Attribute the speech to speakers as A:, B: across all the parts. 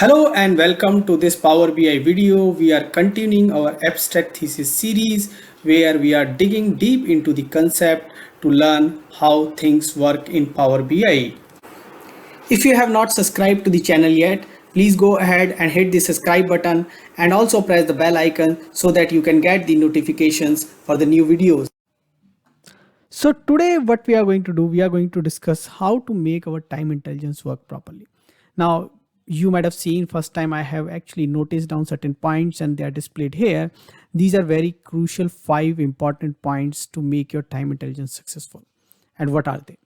A: Hello and welcome to this Power BI video. We are continuing our abstract thesis series where we are digging deep into the concept to learn how things work in Power BI. If you have not subscribed to the channel yet, please go ahead and hit the subscribe button and also press the bell icon so that you can get the notifications for the new videos. So today what we are going to do, we are going to discuss how to make our time intelligence work properly. Now you might have seen first time I have actually noticed down certain points and they are displayed here. These are very crucial 5 important points to make your time intelligence successful. And what are they?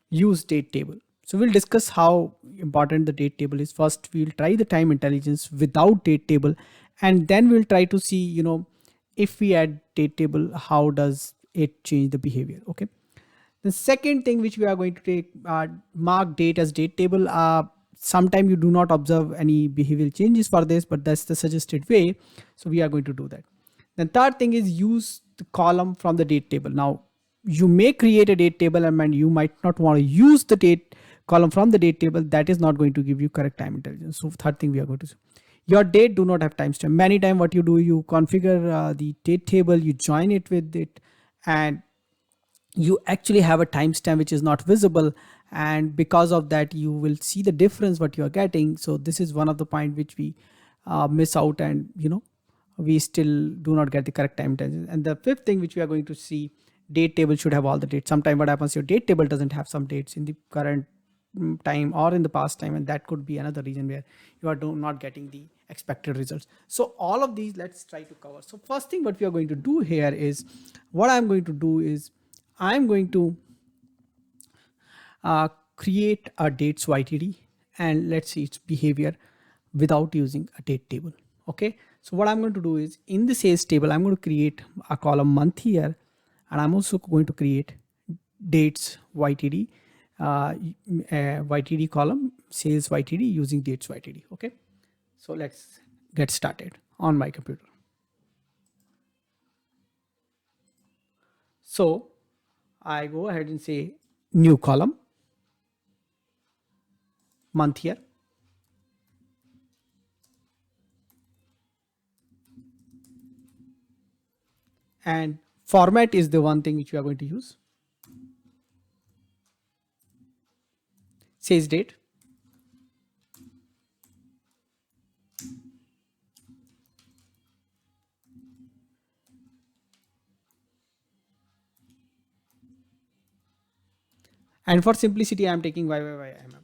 A: Use date table. So we'll discuss how important the date table is. First we'll try the time intelligence without date table, and then we'll try to see, if we add date table, how does it change the behavior. Okay, the second thing which we are going to take, mark date as date table. Sometime you do not observe any behavioral changes for this, but that's the suggested way, so we are going to do that. Then third thing is use the column from the date table. Now you may create a date table and you might not want to use the date column from the date table. That is not going to give you correct time intelligence. So third thing we are going to do, your date do not have timestamp. Many time what you do, you configure the date table, you join it with it, and you actually have a timestamp which is not visible, and because of that you will see the difference what you are getting. So this is one of the point which we miss out, and we still do not get the correct time intelligence. And the fifth thing which we are going to see, date table should have all the dates. Sometime what happens, your date table doesn't have some dates in the current time or in the past time, and that could be another reason where you are not getting the expected results. So all of these let's try to cover. So first thing what we are going to do here is, what I'm going to do is I'm going to create a dates YTD, and let's see its behavior without using a date table. Okay, so what I'm going to do is, in the sales table I'm going to create a column month here, and I'm also going to create dates YTD, YTD column sales YTD using dates YTD. Okay, so let's get started on my computer. So I go ahead and say new column, month here, and format is the one thing which we are going to use. Says date, and for simplicity I am taking YYYMM.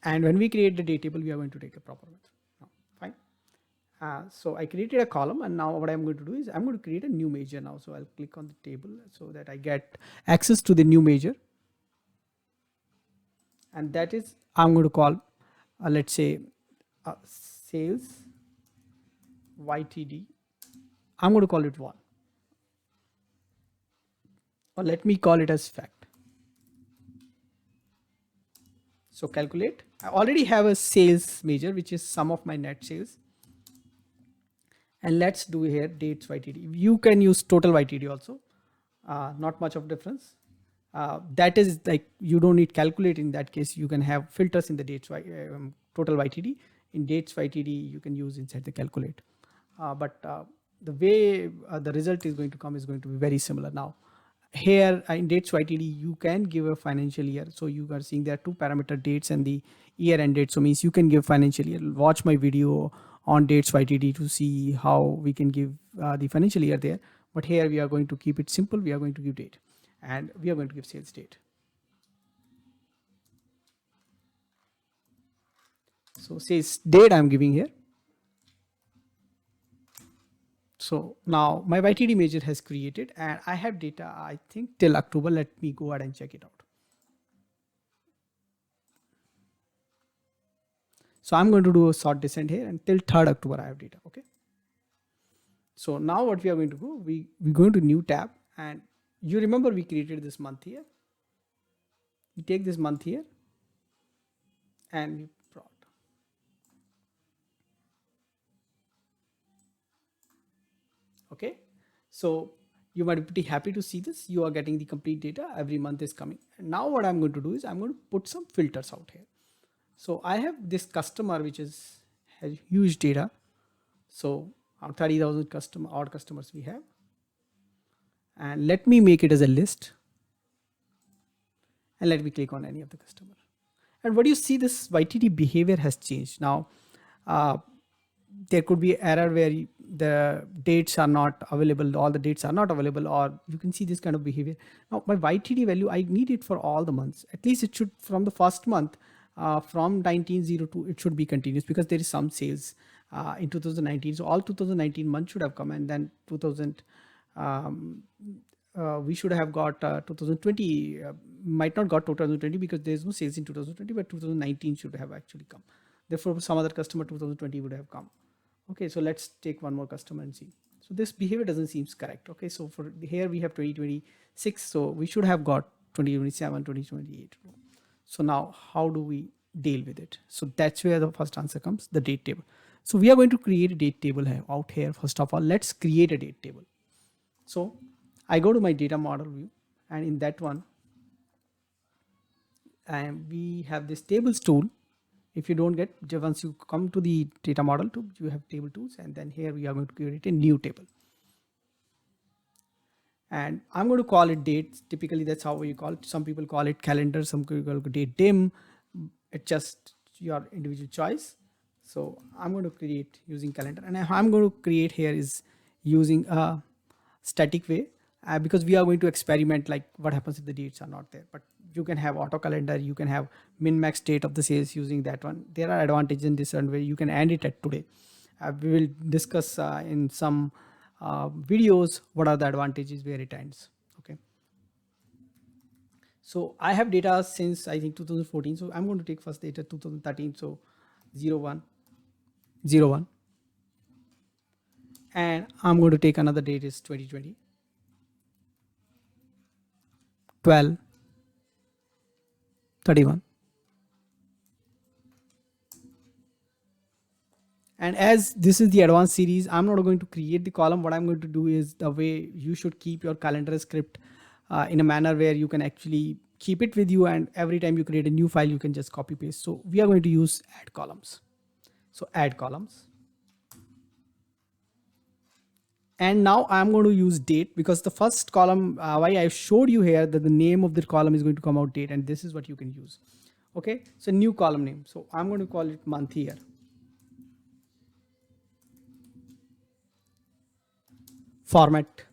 A: And when we create the date table, we are going to take a proper method. Now, fine. So I created a column, and now what I'm going to do is I'm going to create a new measure now. So I'll click on the table so that I get access to the new measure, and that is I'm going to call, let's say, sales YTD. I'm going to call it 1, or let me call it as fact. So calculate. I already have a sales measure which is sum of my net sales, and let's do here dates YTD. You can use total YTD also, not much of difference. That is like, you don't need calculate. In that case you can have filters in the dates total YTD. In dates YTD you can use inside the calculate, but the way the result is going to come is going to be very similar. Now here in dates YTD you can give a financial year. So you are seeing there are two parameter, dates and the year end date. So means you can give financial year. Watch my video on dates YTD to see how we can give the financial year there. But here we are going to keep it simple. We are going to give date, and we are going to give sales date. So sales date I'm giving here. So now my YTD measure has created, and I have data, I think, till October. Let me go ahead and check it out. So I'm going to do a sort descent here, and till 3rd October I have data. Okay. So now what we are going to do, we go into new tab, and you remember we created this month here. We take this month here and we plot. Okay. So you might be pretty happy to see this. You are getting the complete data. Every month is coming. And now what I'm going to do is I'm going to put some filters out here. So I have this customer which has huge data. So 30,000 odd customers we have, and let me make it as a list, and let me click on any of the customer. And what you see, this YTD behavior has changed. Now there could be error where the dates are not available, all the dates are not available, or you can see this kind of behavior. Now my YTD value, I need it for all the months. At least it should, from the first month, from 1902, it should be continuous, because there is some sales in 2019. So all 2019 months should have come, and then 2000 we should have got 2020, might not got 2020 because there is no sales in 2020, but 2019 should have actually come. Therefore some other customer 2020 would have come. Okay, so let's take one more customer and see. So this behavior doesn't seem correct. Okay, so for here we have 2026, so we should have got 2027, 2028. So now how do we deal with it? So that's where the first answer comes, the date table. So we are going to create a date table out here. First of all, let's create a date table. So I go to my data model view, and in that one, and we have this tables tool. If you don't get, once you come to the data model tool, you have table tools, and then here we are going to create a new table. And I'm going to call it dates. Typically that's how you call it. Some people call it calendar, some people call it date dim. It's just your individual choice. So I'm going to create using calendar, and I'm going to create here is using a static way, because we are going to experiment like what happens if the dates are not there. But you can have auto calendar, you can have min max date of the sales using that one. There are advantages in this one where you can end it at today. We will discuss in some videos what are the advantages where it ends. Okay, so I have data since I think 2014, so I'm going to take first data 2013, so 01 01, and I'm going to take another date is 2020 12 31. And as this is the advanced series, I'm not going to create the column. What I'm going to do is the way you should keep your calendar script in a manner where you can actually keep it with you, and every time you create a new file you can just copy paste. So we are going to use add columns. So add columns, and now I'm going to use date, because the first column, why I showed you here that the name of the column is going to come out date, and this is what you can use. Okay, so new column name, so I'm going to call it month here. Format,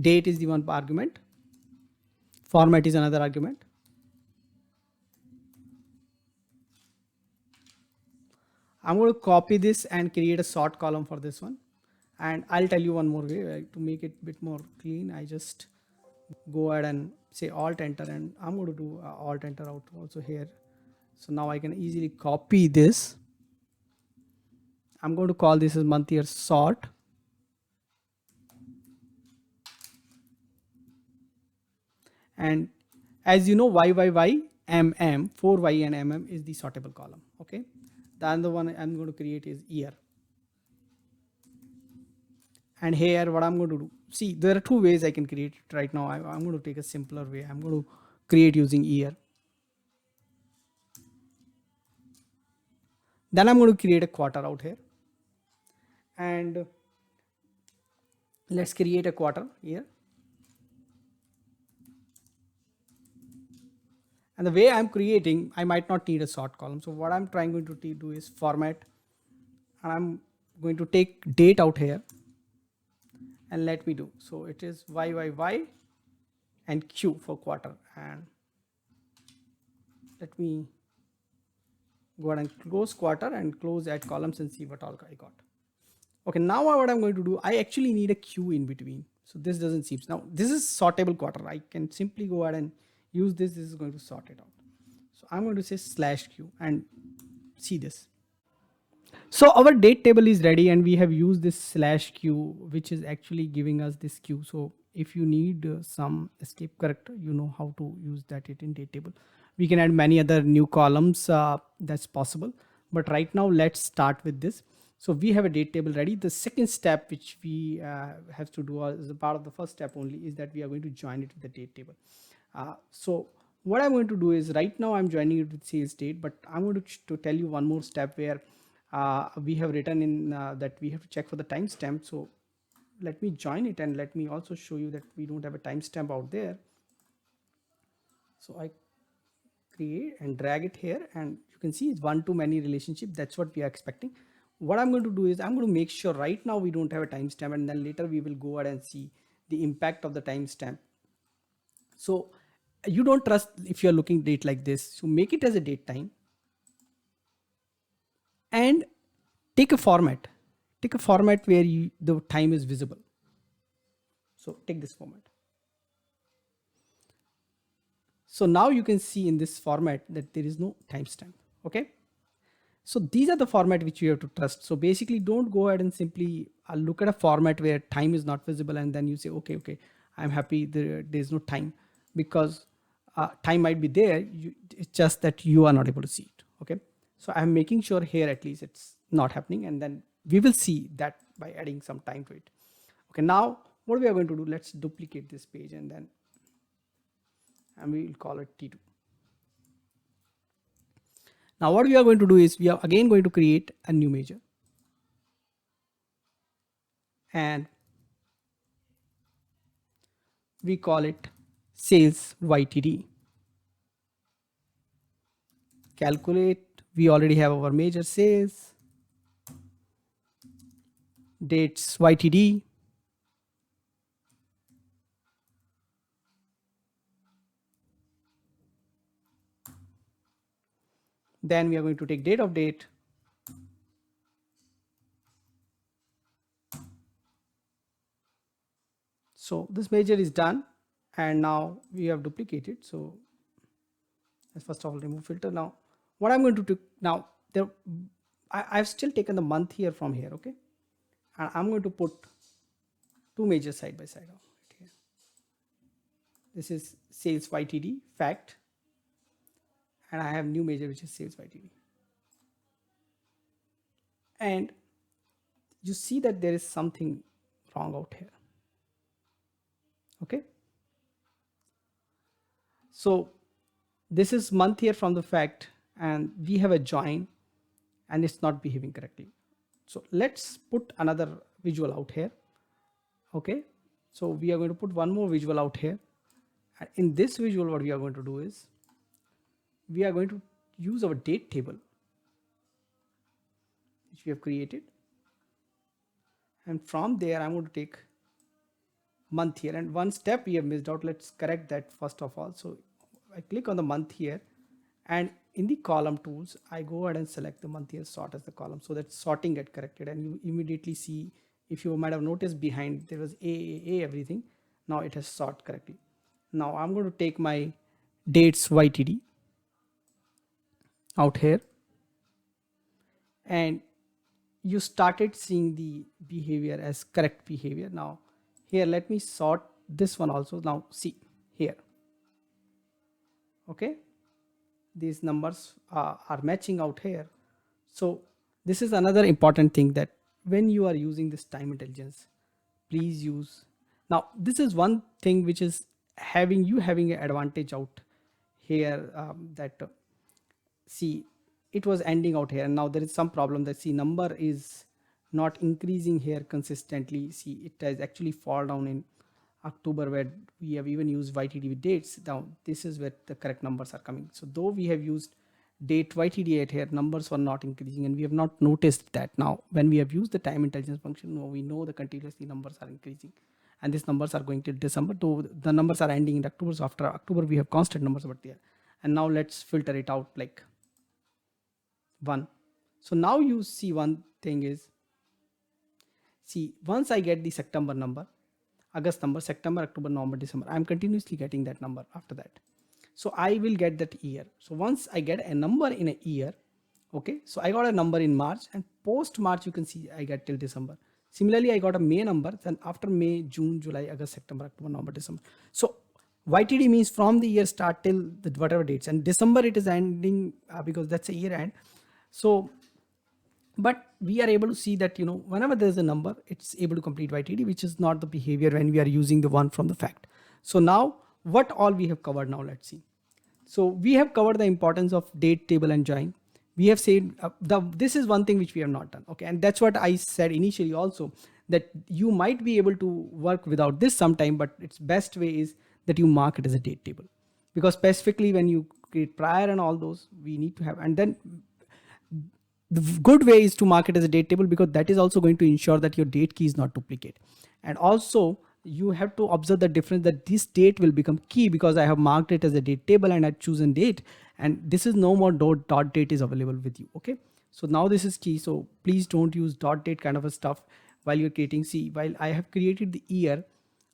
A: date is the one argument, format is another argument. I'm going to copy this and create a sort column for this one, and I'll tell you one more way to make it a bit more clean. I just go ahead and say alt enter, and I'm going to do alt enter out also here. So now I can easily copy this. I'm going to call this as month year sort, and as you know, y 4y and mm is the sortable column. Okay, the other one I'm going to create is year, and here what I'm going to do, see there are two ways I can create it right now. I'm going to take a simpler way. I'm going to create using year, then I'm going to create a quarter out here, and let's create a quarter here. And the way I'm creating, I might not need a sort column. So what I'm trying to do is format, and I'm going to take date out here, and let me do, so it is y and q for quarter, and let me go ahead and close quarter and close add columns and see what all I got. Okay, now what I'm going to do, I actually need a q in between. So this doesn't seem, now this is sortable quarter. I can simply go ahead and use this. This is going to sort it out. So I'm going to say /q and see this. So our date table is ready, and we have used this /q, which is actually giving us this q. So if you need some escape character, you know how to use that in date table. We can add many other new columns that's possible, but right now let's start with this. So we have a date table ready. The second step which we have to do as a part of the first step only is that we are going to join it with the date table. So what I'm going to do is, right now I'm joining it with sales date, but I'm going to tell you one more step where we have written in that we have to check for the timestamp. So let me join it, and let me also show you that we don't have a timestamp out there. So I create and drag it here, and you can see it's one to many relationship. That's what we are expecting. What I'm going to do is I'm going to make sure right now we don't have a timestamp, and then later we will go ahead and see the impact of the timestamp. So you don't trust if you're looking date like this, so make it as a date time and take a format where the time is visible. So take this format. So now you can see in this format that there is no timestamp. Okay. So these are the format which you have to trust. So basically don't go ahead and simply look at a format where time is not visible and then you say, okay, I'm happy there's no time, because time might be there. It's just that you are not able to see it. Okay. So I'm making sure here at least it's not happening, and then we will see that by adding some time to it. Okay. Now what we are going to do, let's duplicate this page and we will call it T2. Now what we are going to do is we are again going to create a new measure, and we call it sales YTD. Calculate, we already have our measure sales, dates YTD, then we are going to take date of date, so this measure is done, and now we have duplicated. So let's first of all remove filter. Now what I'm going to do now, I've still taken the month here from here. Okay, and I'm going to put two measures side by side. Right here. This is sales YTD fact, and I have new measure which is sales YTD. And you see that there is something wrong out here. Okay. So this is month here from the fact, and we have a join and it's not behaving correctly. So let's put another visual out here. Okay. So we are going to put one more visual out here. And in this visual, what we are going to do is we are going to use our date table which we have created, and from there I'm going to take month here, and one step we have missed out. Let's correct that first of all. So I click on the month here, and in the column tools I go ahead and select the month here, sort as the column, so that sorting get corrected, and you immediately see, if you might have noticed behind there was A everything, now it has sort correctly. Now I'm going to take my dates YTD out here, and you started seeing the behavior as correct behavior. Now here let me sort this one also. Now see here, okay, these numbers are matching out here. So this is another important thing, that when you are using this time intelligence, please use. Now this is one thing which is having an advantage out here, that see, it was ending out here, and now there is some problem that see number is not increasing here consistently. See, it has actually fall down in October, where we have even used YTD with dates. Now this is where the correct numbers are coming. So though we have used date YTD at here, numbers were not increasing, and we have not noticed that. Now when we have used the time intelligence function, now we know the continuously numbers are increasing, and these numbers are going till December, though the numbers are ending in October. So after October we have constant numbers over there. And now let's filter it out like 1. So now you see one thing is, see, once I get the September number, August number, September, October, November, December, I'm continuously getting that number after that. So I will get that year. So once I get a number in a year, okay, so I got a number in March, and post March you can see I get till December. Similarly, I got a May number, then after May, June, July, August, September, October, November, December. So YTD means from the year start till the whatever dates, and December it is ending because that's a year end. So but we are able to see that, whenever there's a number, it's able to complete YTD, which is not the behavior when we are using the one from the fact. So now what all we have covered now, let's see. So we have covered the importance of date table and join. We have said this is one thing which we have not done. Okay. And that's what I said initially also, that you might be able to work without this sometime, but its best way is that you mark it as a date table, because specifically when you create prior and all those, we need to have, and then the good way is to mark it as a date table, because that is also going to ensure that your date key is not duplicate. And also you have to observe the difference, that this date will become key because I have marked it as a date table and I chosen date, and this is no more dot date is available with you. Okay, so now this is key. So please don't use dot date kind of a stuff while you're creating. See, while I have created the year,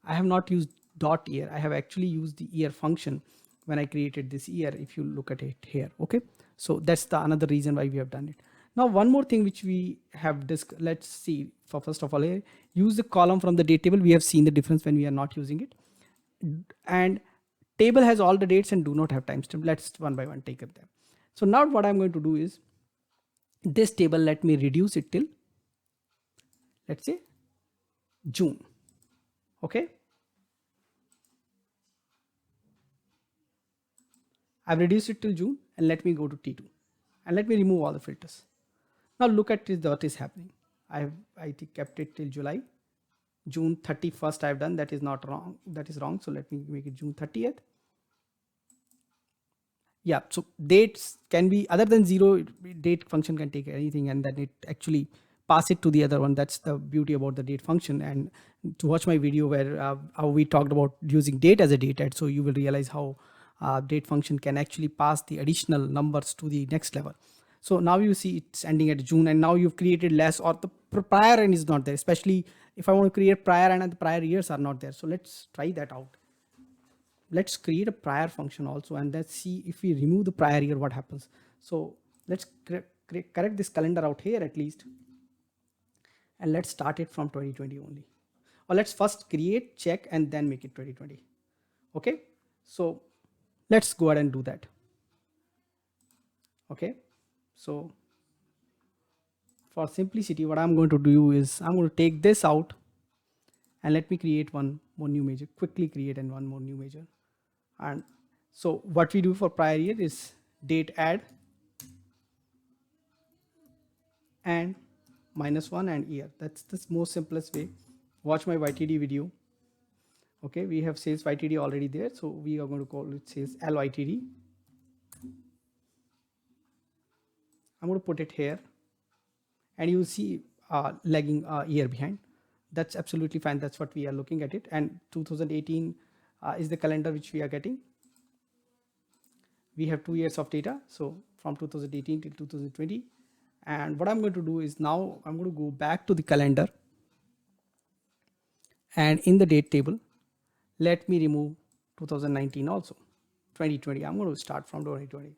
A: I have not used dot year. I have actually used the year function when I created this year, if you look at it here. Okay, so that's the another reason why we have done it. Now one more thing which we have discussed, let's see. For first of all, here, use the column from the date table. We have seen the difference when we are not using it, and table has all the dates and do not have timestamp. Let's one by one take up them. So now what I'm going to do is, this table, let me reduce it till, let's say, June. Okay, I've reduced it till June, and let me go to T2 and let me remove all the filters. Now look at this, what is happening. I kept it till July. June 31st I've done. That is not wrong. That is wrong. So let me make it June 30th. Yeah, so dates can be other than zero. Date function can take anything, and then it actually pass it to the other one. That's the beauty about the date function. And to watch my video where how we talked about using date as a date add, so you will realize how date function can actually pass the additional numbers to the next level. So now you see it's ending at June, and now you've created less, or the prior end is not there, especially if I want to create prior and the prior years are not there. So let's try that out. Let's create a prior function also, and let's see if we remove the prior year, what happens. So let's correct this calendar out here at least, and let's start it from 2020 only. Or let's first create, check, and then make it 2020. Okay, so let's go ahead and do that. Okay, so for simplicity, what I'm going to do is I'm going to take this out, and let me create one more new major, quickly create and one more new major. And so what we do for prior year is date add and -1 and year. That's the most simplest way. Watch my YTD video. Okay, we have sales YTD already there, so we are going to call it sales LYTD. I'm going to put it here, and you see lagging year behind. That's absolutely fine. That's what we are looking at it. And 2018 is the calendar which we are getting. We have 2 years of data, so from 2018 till 2020. And what I'm going to do is, now I'm going to go back to the calendar, and in the date table, let me remove 2019 also. 2020, I'm going to start from 2020.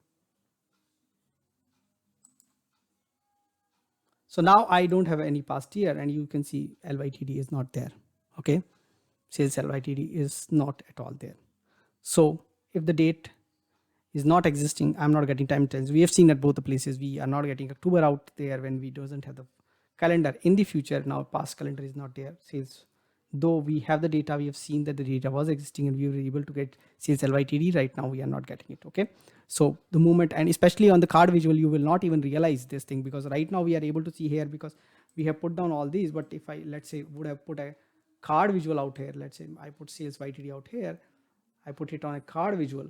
A: So now I don't have any past year, and you can see LYTD is not there. Okay, sales LYTD is not at all there. So if the date is not existing, I'm not getting time trends. We have seen at both the places, we are not getting October out there when we doesn't have the calendar. In the future, now past calendar is not there. Sales, though we have the data, we have seen that the data was existing and we were able to get sales LYTD. Right now we are not getting it. Okay, so the moment, and especially on the card visual, you will not even realize this thing, because right now we are able to see here because we have put down all these. But if I, let's say, would have put a card visual out here, let's say I put sales YTD out here, I put it on a card visual.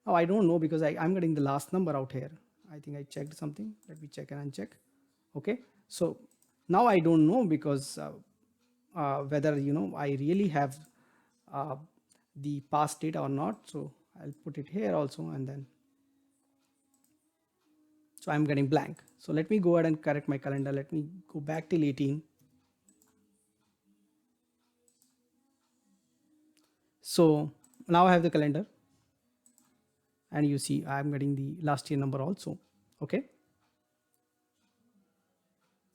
A: Oh, I don't know, because I'm getting the last number out here. I think I checked something. Let me check and uncheck. Okay, so now I don't know, because whether I really have the past data or not. So I'll put it here also, and then so I'm getting blank. So let me go ahead and correct my calendar. Let me go back till 18. So now I have the calendar, and you see I'm getting the last year number also. Okay,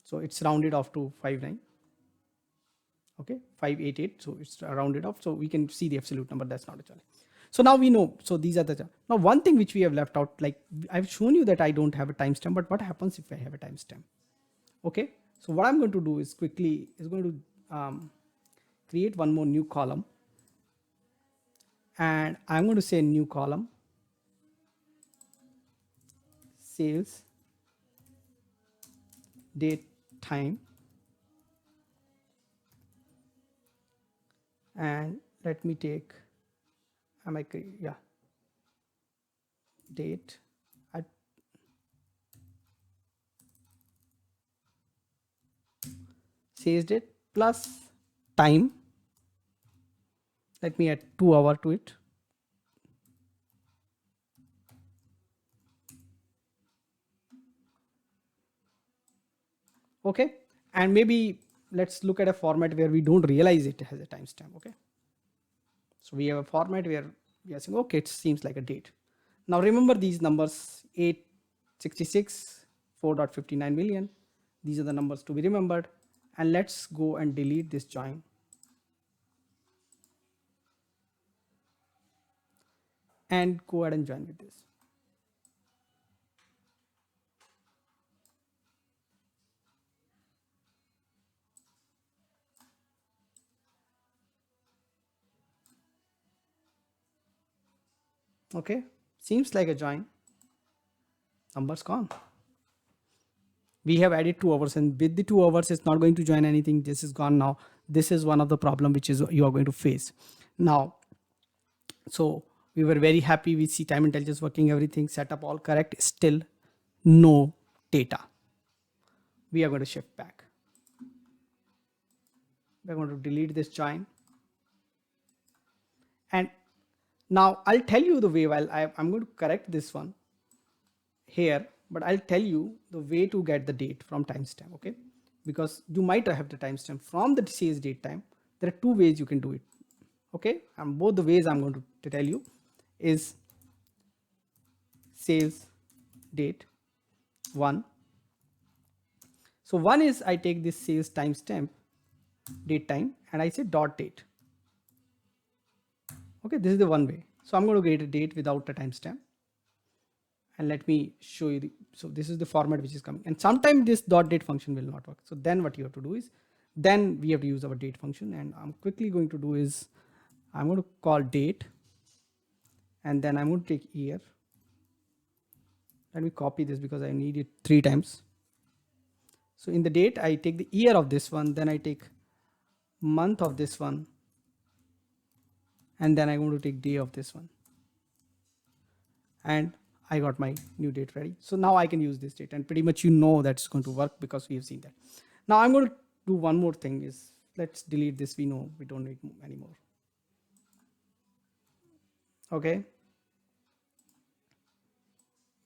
A: so it's rounded off to 59. Okay, 588. So it's rounded off, so we can see the absolute number. That's not a challenge. So now we know. So these are the, now one thing which we have left out, like I've shown you that I don't have a timestamp, but what happens if I have a timestamp? Okay. So what I'm going to do is quickly is going to create one more new column, and I'm going to say new column, sales date time, and let me take, yeah, date at sales date plus time. Let me add 2 hours to it. Okay, and maybe let's look at a format where we don't realize it has a timestamp. Okay, so we have a format where we are saying, okay, it seems like a date. Now remember these numbers, 866, 4.59 million. These are the numbers to be remembered. And let's go and delete this join. And go ahead and join with this. Okay, seems like a join. Numbers gone. We have added 2 hours, and with the 2 hours it's not going to join anything. This is gone now. This is one of the problem which is you are going to face now. So we were very happy. We see time intelligence working, everything set up all correct, still no data. We are going to shift back. We're going to delete this join, and now I'll tell you the way. While I'm going to correct this one here, but I'll tell you the way to get the date from timestamp. Okay, because you might have the timestamp from the sales date time. There are 2 ways you can do it. Okay, and both the ways I'm going to tell you is sales date 1. So one is I take this sales timestamp date time and I say dot date. Okay, this is the one way. So I'm going to create a date without a timestamp, and let me show you the, so this is the format which is coming, and sometimes this dot date function will not work. So then what you have to do is, then we have to use our date function, and I'm quickly going to do is I'm going to call date, and then I'm going to take year. Let me copy this because I need it 3 times. So in the date I take the year of this one, then I take month of this one, and then I'm going to take day of this one, and I got my new date ready. So now I can use this date, and pretty much you know that's going to work because we have seen that. Now I'm going to do one more thing is, let's delete this. We know we don't need anymore. Okay,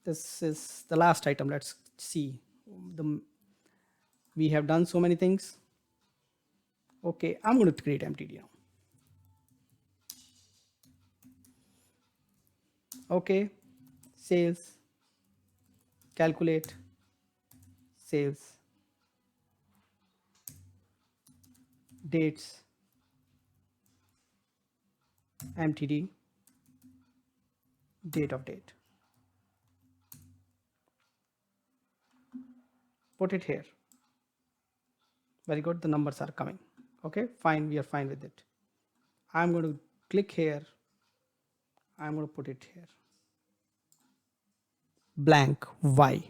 A: this is the last item. Let's see, we have done so many things. Okay, I'm going to create MTD now. Okay, sales, calculate, sales, dates, MTD, date of date. Put it here. Very good, the numbers are coming. Okay, fine, we are fine with it. I'm going to click here. I'm going to put it here. Blank. Why?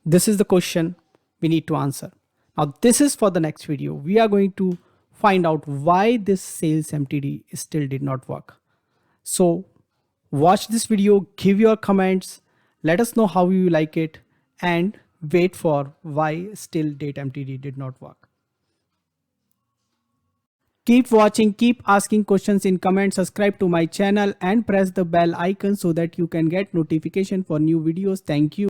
A: This is the question we need to answer. Now this is for the next video. We are going to find out why this sales MTD still did not work. So watch this video, give your comments, let us know how you like it, and wait for why still date MTD did not work. Keep watching, keep asking questions in comments, subscribe to my channel and press the bell icon so that you can get notification for new videos. Thank you.